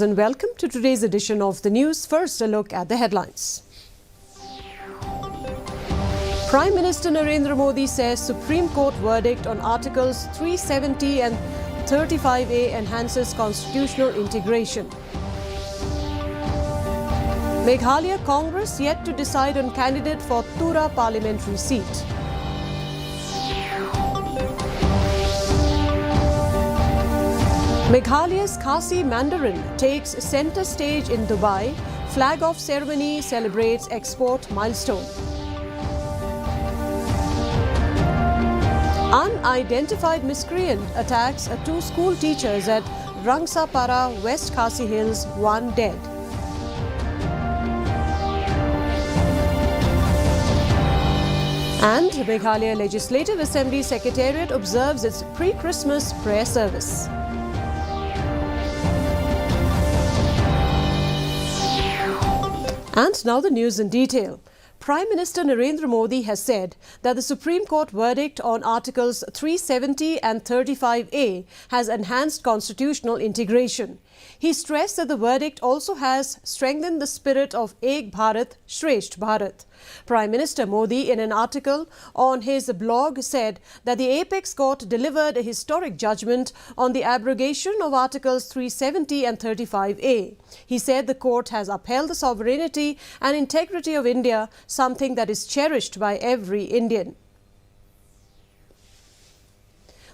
and welcome to today's edition of the news. First, a look at the headlines. Prime Minister Narendra Modi says Supreme Court verdict on Articles 370 and 35A enhances constitutional integration. Meghalaya Congress yet to decide on candidate for Tura parliamentary seat. Meghalaya's Khasi Mandarin takes centre stage in Dubai. Flag-off ceremony celebrates export milestone. Unidentified miscreant attacks two school teachers at Rangsapara, West Khasi Hills, one dead. And Meghalaya Legislative Assembly Secretariat observes its pre-Christmas prayer service. And now the news in detail. Prime Minister Narendra Modi has said that the Supreme Court verdict on Articles 370 and 35A has enhanced constitutional integration. He stressed that the verdict also has strengthened the spirit of Ek Bharat, Shresth Bharat. Prime Minister Modi, in an article on his blog, said that the Apex Court delivered a historic judgment on the abrogation of Articles 370 and 35A. He said the court has upheld the sovereignty and integrity of India, something that is cherished by every Indian.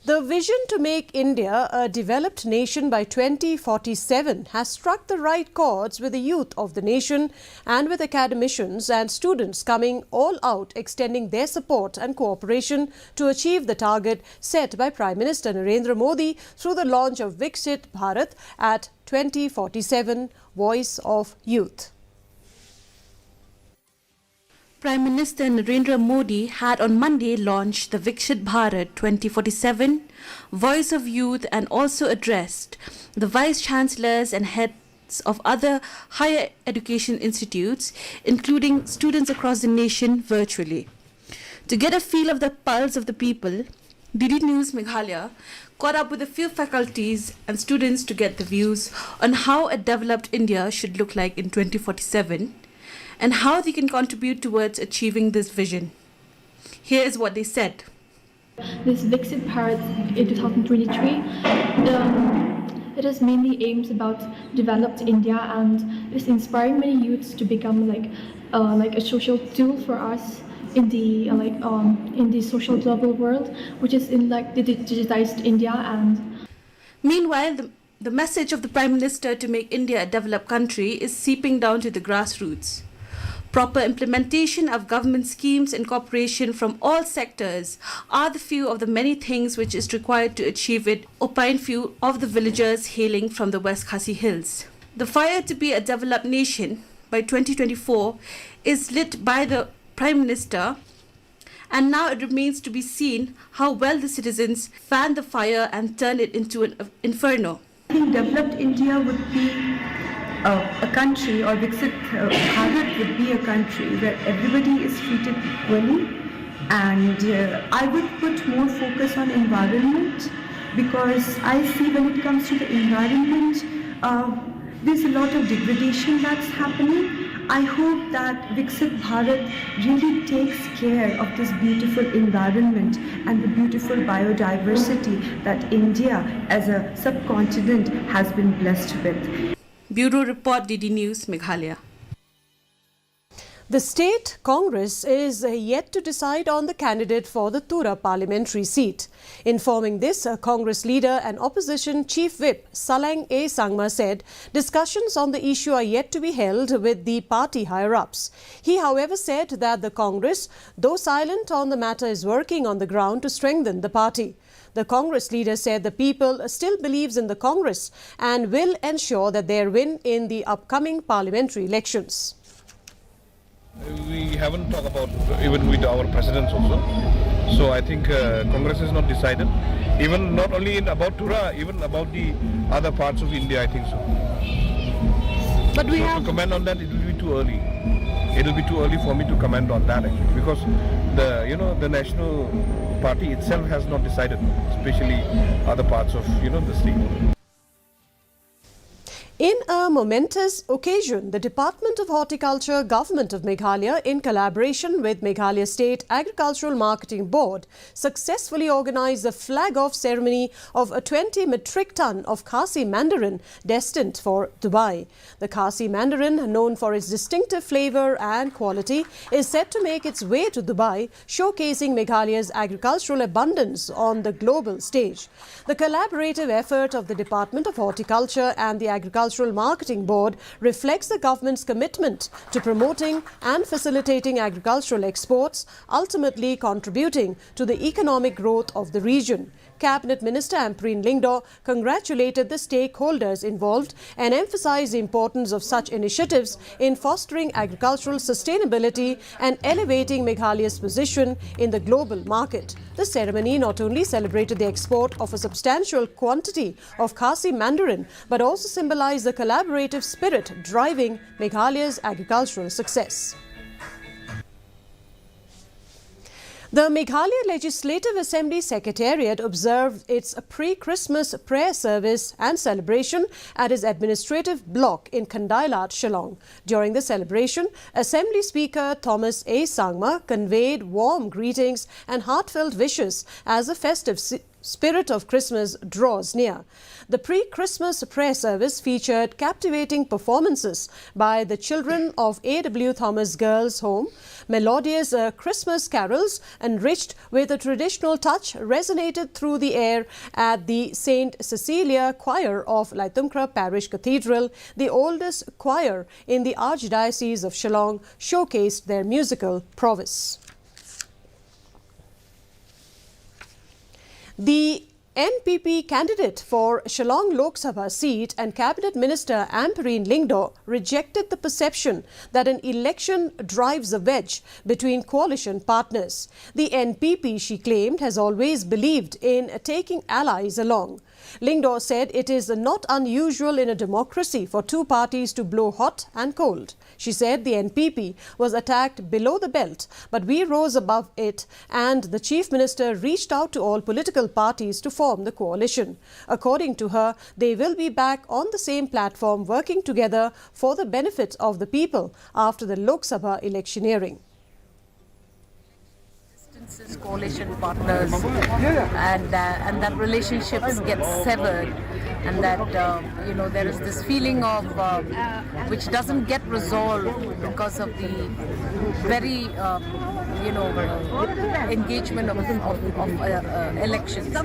The vision to make India a developed nation by 2047 has struck the right chords with the youth of the nation and with academicians and students coming all out, extending their support and cooperation to achieve the target set by Prime Minister Narendra Modi through the launch of Viksit Bharat at 2047 Voice of Youth. Prime Minister Narendra Modi had on Monday launched the Viksit Bharat 2047 Voice of Youth and also addressed the Vice Chancellors and heads of other higher education institutes, including students across the nation, virtually. To get a feel of the pulse of the people, DD News Meghalaya caught up with a few faculties and students to get the views on how a developed India should look like in 2047 and how they can contribute towards achieving this vision. Here is what they said. This Viksit Bharat in 2023, it is mainly aims about developed India and is inspiring many youths to become like a social tool for us in the in the social global world, which is in like the digitized India. And meanwhile, the message of the Prime Minister to make India a developed country is seeping down to the grassroots. Proper implementation of government schemes and cooperation from all sectors are the few of the many things which is required to achieve it, opine few of the villagers hailing from the West Khasi Hills. The fire to be a developed nation by 2024 is lit by the Prime Minister, and now it remains to be seen how well the citizens fan the fire and turn it into an inferno. I think developed India would be a country, or Viksit Bharat would be a country where everybody is treated equally, and I would put more focus on environment, because I see when it comes to the environment, there's a lot of degradation that's happening. I hope that Viksit Bharat really takes care of this beautiful environment and the beautiful biodiversity that India as a subcontinent has been blessed with. Bureau Report, DD News, Meghalaya. The State Congress is yet to decide on the candidate for the Tura parliamentary seat. Informing this, Congress leader and opposition chief whip Salang A. Sangma said discussions on the issue are yet to be held with the party higher-ups. He, however, said that the Congress, though silent on the matter, is working on the ground to strengthen the party. The Congress leader said the people still believes in the Congress and will ensure that they win in the upcoming parliamentary elections. We haven't talked about even with our presidents also. So I think Congress is not decided. Even not only about Tura, even about the other parts of India, I think so. But we have to comment on that, it will be too early. It will be too early for me to comment on that actually, because the national party itself has not decided, especially other parts of the state. In a momentous occasion, the Department of Horticulture, Government of Meghalaya, in collaboration with Meghalaya State Agricultural Marketing Board, successfully organised the flag-off ceremony of a 20 metric ton of Khasi Mandarin destined for Dubai. The Khasi Mandarin, known for its distinctive flavour and quality, is set to make its way to Dubai, showcasing Meghalaya's agricultural abundance on the global stage. The collaborative effort of the Department of Horticulture and the Agricultural Marketing Board reflects the government's commitment to promoting and facilitating agricultural exports, ultimately contributing to the economic growth of the region. Cabinet Minister Arin Lyngdoh congratulated the stakeholders involved and emphasized the importance of such initiatives in fostering agricultural sustainability and elevating Meghalaya's position in the global market. The ceremony not only celebrated the export of a substantial quantity of Khasi Mandarin, but also symbolized the collaborative spirit driving Meghalaya's agricultural success. The Meghalaya Legislative Assembly Secretariat observed its pre-Christmas prayer service and celebration at its administrative block in Kandailat, Shillong. During the celebration, Assembly Speaker Thomas A. Sangma conveyed warm greetings and heartfelt wishes as the festive spirit of Christmas draws near. The pre-Christmas prayer service featured captivating performances by the children of A.W. Thomas Girls' Home. Melodious Christmas carols, enriched with a traditional touch, resonated through the air at the St. Cecilia Choir of Laitumkra Parish Cathedral. The oldest choir in the Archdiocese of Shillong showcased their musical prowess. The NPP candidate for Shillong Lok Sabha seat and Cabinet Minister Arin Lyngdoh rejected the perception that an election drives a wedge between coalition partners. The NPP, she claimed, has always believed in taking allies along. Lyngdoh said it is not unusual in a democracy for two parties to blow hot and cold. She said the NPP was attacked below the belt, but we rose above it, and the Chief Minister reached out to all political parties to form the coalition. According to her, they will be back on the same platform working together for the benefit of the people after the Lok Sabha electioneering. Coalition partners and that relationships get severed, and that there is this feeling of which doesn't get resolved because of the very engagement of elections.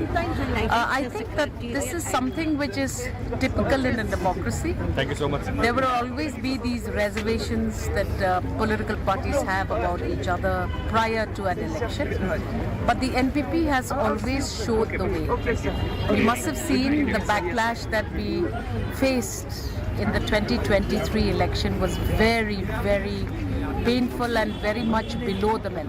I think that this is something which is typical in a democracy. Thank you so much. There will always be these reservations that political parties have about each other prior to an election. But the NPP has always showed the way. We must have seen the backlash that we faced in the 2023 election was very, very painful and very much below the belt.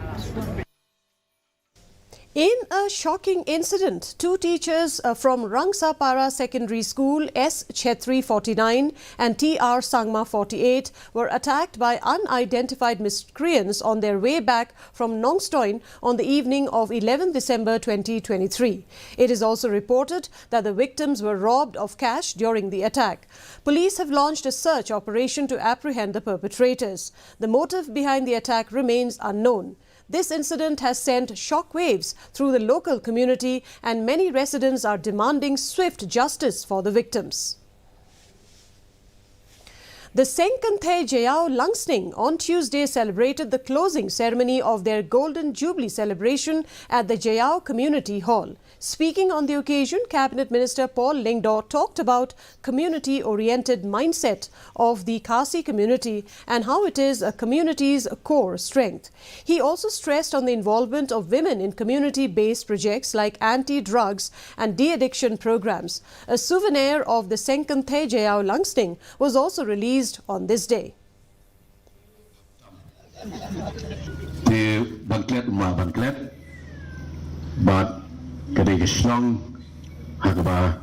In a shocking incident, two teachers from Rangsapara Secondary School, S. Chetri 49 and T.R. Sangma 48 were attacked by unidentified miscreants on their way back from Nongstoin on the evening of 11 December 2023. It is also reported that the victims were robbed of cash during the attack. Police have launched a search operation to apprehend the perpetrators. The motive behind the attack remains unknown. This incident has sent shock waves through the local community, and many residents are demanding swift justice for the victims. The Senkanthe Jayao Langsning on Tuesday celebrated the closing ceremony of their Golden Jubilee celebration at the Jayao Community Hall. Speaking on the occasion, Cabinet Minister Paul Lyngdoh talked about community-oriented mindset of the Khasi community and how it is a community's core strength. He also stressed on the involvement of women in community-based projects like anti-drugs and de-addiction programs. A souvenir of the Senkanthe Jayao Langsning was also released on this day. Kadai Shlong Hagaba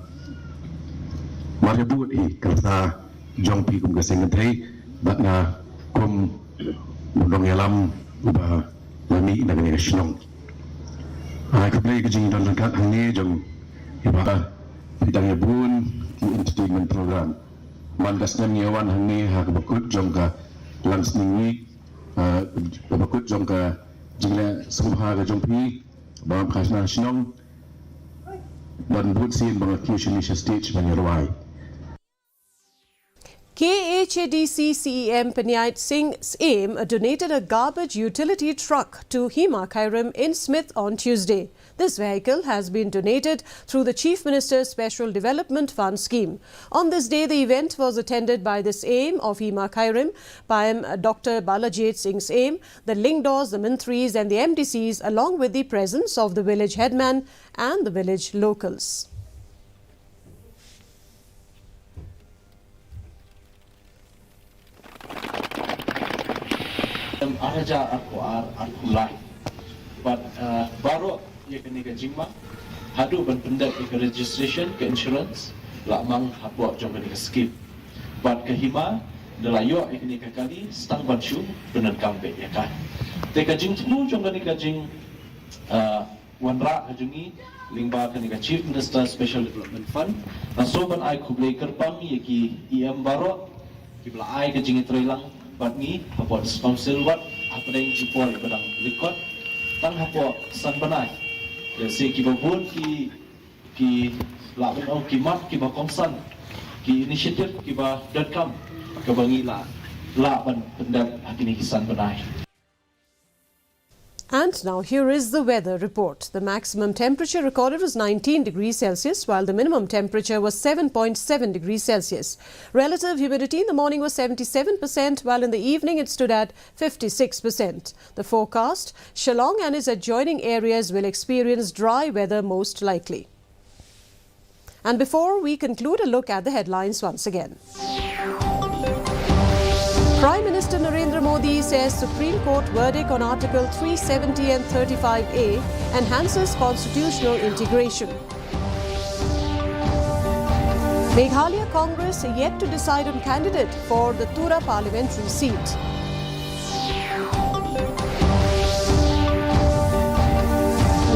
Marabut Kalsa Jongpi Kum Gasengatri Batna Kum Mudongalam Uba Lami Nagani Shlong. I could play Gajing Don Kat Hangi Jong Iba Pitang Yabun entertainment program mandas nyawan hangni hakabakut jongka langsningwi bakut jongka jingla sumha ga jongpi bang khasna shnong dan butsin bang fusion stage banyarwai. KHADC CEM Paniat Singh Aim donated a garbage utility truck to Hima Kairam in Smith on Tuesday. This vehicle has been donated through the Chief Minister's Special Development Fund scheme. On this day, the event was attended by this Aim of Hima Kairam, by Dr. Balajit Singh's Aim, the Lyngdohs, the Mantris and the MDCs, along with the presence of the village headman and the village locals. Araja aku live, but baru ia kena ke jima, hadu berpendak ke registration ke insurance, lamang hapuak jom kena ke skip, but ke hima, delayo ia kena ke kali stang banshu benar kampe ya kan. Teka jing tu jom kena ke jing wanra hajungi lingba kena ke Chief Minister Special Development Fund, nasoban ai kublai kerpam ia ki IM baru, kibla ai ke jing terilang. But ni hapo council wat apa yang jipol badang record tang hapo san banai se ki babun ki labun au ki map ki ba komsan ki initiative ki ba .com ke bangi la ban pendat hakini kisan banai. And now here is the weather report. The maximum temperature recorded was 19 degrees Celsius, while the minimum temperature was 7.7 degrees Celsius. Relative humidity in the morning was 77%, while in the evening it stood at 56%. The forecast: Shillong and its adjoining areas will experience dry weather most likely. And before we conclude, a look at the headlines once again. Prime Minister Narendra Modi says Supreme Court verdict on Article 370 and 35A enhances constitutional integration. Meghalaya Congress yet to decide on candidate for the Tura parliamentary seat.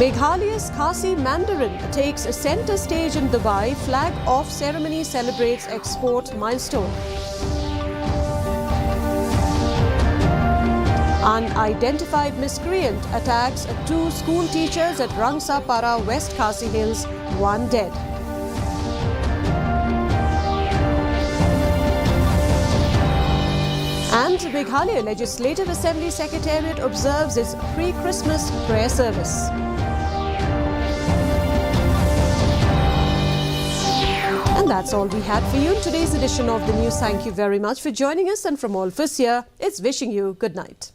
Meghalaya's Khasi Mandarin takes a centre stage in Dubai. Flag off ceremony celebrates export milestone. Unidentified miscreant attacks 2 school teachers at Rangsa Para, West Khasi Hills, 1 dead. And Meghalaya Legislative Assembly Secretariat observes its pre-Christmas prayer service. And that's all we had for you in today's edition of the news. Thank you very much for joining us, and from all of us here, it's wishing you good night.